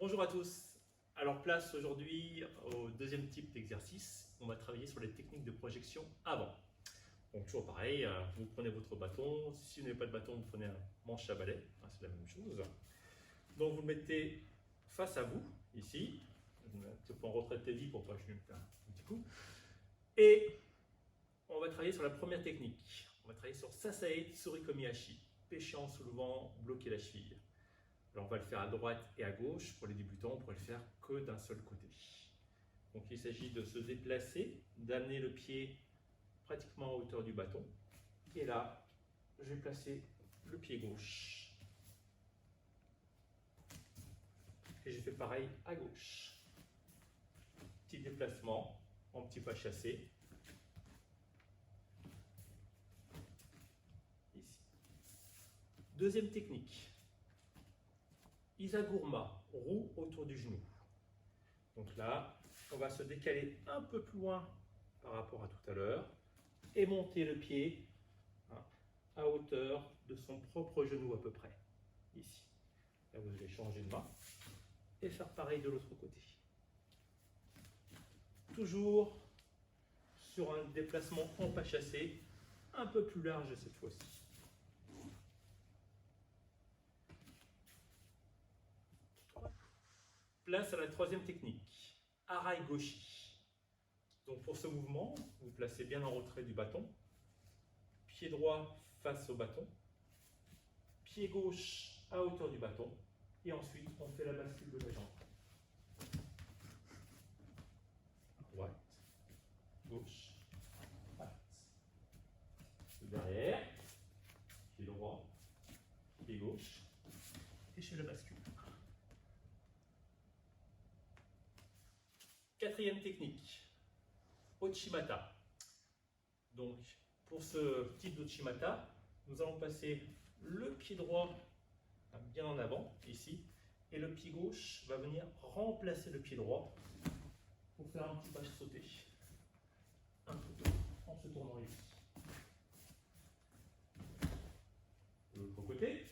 Bonjour à tous. Alors place aujourd'hui au deuxième type d'exercice. On va travailler sur les techniques de projection avant. Donc toujours pareil, vous prenez votre bâton. Si vous n'avez pas de bâton, vous prenez un manche à balai. C'est la même chose. Donc vous le mettez face à vous, ici. Je mets un petit peu en retrait de Teddy pour pas que je lui mette un petit coup. Et on va travailler sur la première technique. On va travailler sur Sasae Tsurikomi Hachi. Pêcher en soulevant, bloquer la cheville. Alors on va le faire à droite et à gauche. Pour les débutants, on pourrait le faire que d'un seul côté. Donc il s'agit de se déplacer, d'amener le pied pratiquement à hauteur du bâton. Et là, je vais placer le pied gauche. Et je fais pareil à gauche. Petit déplacement en petit pas chassé. Ici. Deuxième technique. Isaguruma, roue autour du genou. Donc là, on va se décaler un peu plus loin par rapport à tout à l'heure et monter le pied à hauteur de son propre genou à peu près. Ici. Là, vous allez changer de main et faire pareil de l'autre côté. Toujours sur un déplacement en pas chassé, un peu plus large cette fois-ci. Place à la troisième technique, Arai Goshi. Donc pour ce mouvement, vous placez bien en retrait du bâton, pied droit face au bâton, pied gauche à hauteur du bâton, et ensuite on fait la bascule de la jambe. Droite, gauche, droite. Derrière, pied droit, pied gauche, et je fais la bascule. Quatrième technique, Ochimata. Donc, pour ce type d'Ochimata, nous allons passer le pied droit bien en avant, ici, et le pied gauche va venir remplacer le pied droit pour faire un petit pas sauté. Un peu en se tournant ici. De l'autre côté,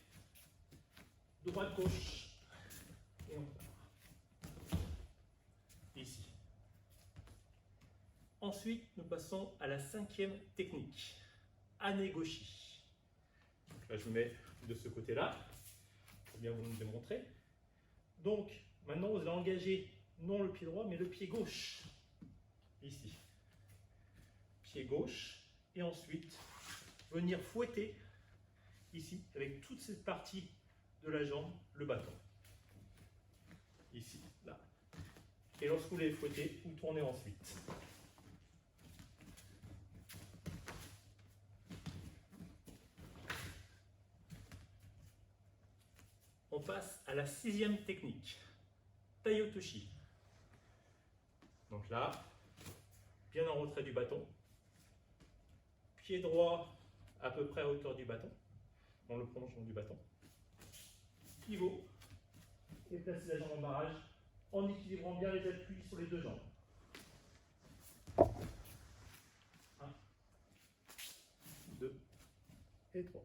droite-gauche, et on part. Ici. Ensuite, nous passons à la cinquième technique, Ane-goshi. Donc là, je me mets de ce côté-là, pour bien vous le démontrer. Donc, maintenant, vous allez engager non le pied droit, mais le pied gauche, ici. Pied gauche, et ensuite, venir fouetter, ici, avec toute cette partie de la jambe, le bâton. Ici, là. Et lorsque vous l'avez fouetté, vous tournez ensuite. On passe à la sixième technique, Taiotoshi. Donc là, bien en retrait du bâton, pied droit à peu près à hauteur du bâton, dans le prolongement du bâton, pivot, et placer la jambe en barrage en équilibrant bien les appuis sur les deux jambes. 1, 2 et 3.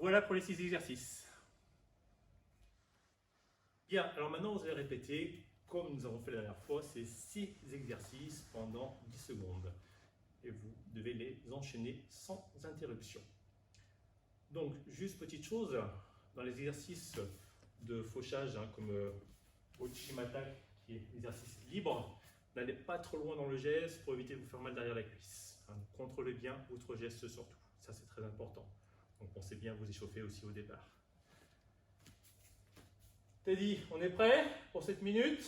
Voilà pour les 6 exercices. Bien, alors maintenant vous allez répéter, comme nous avons fait la dernière fois, ces 6 exercices pendant 10 secondes. Et vous devez les enchaîner sans interruption. Donc, juste petite chose, dans les exercices de fauchage, comme Ochimata, qui est l'exercice libre, n'allez pas trop loin dans le geste pour éviter de vous faire mal derrière la cuisse. Contrôlez bien votre geste surtout, ça c'est très important. Donc pensez bien à vous échauffer aussi au départ. Teddy, on est prêt pour cette minute?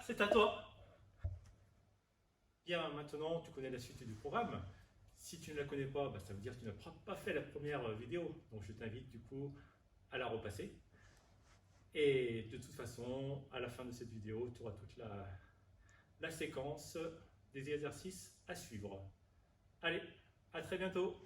c'est à toi. Bien, maintenant tu connais la suite du programme. Si tu ne la connais pas, ça veut dire que tu n'as pas fait la première vidéo. Donc je t'invite du coup à la repasser. Et de toute façon, à la fin de cette vidéo, tu auras toute la séquence des exercices à suivre. Allez, à très bientôt!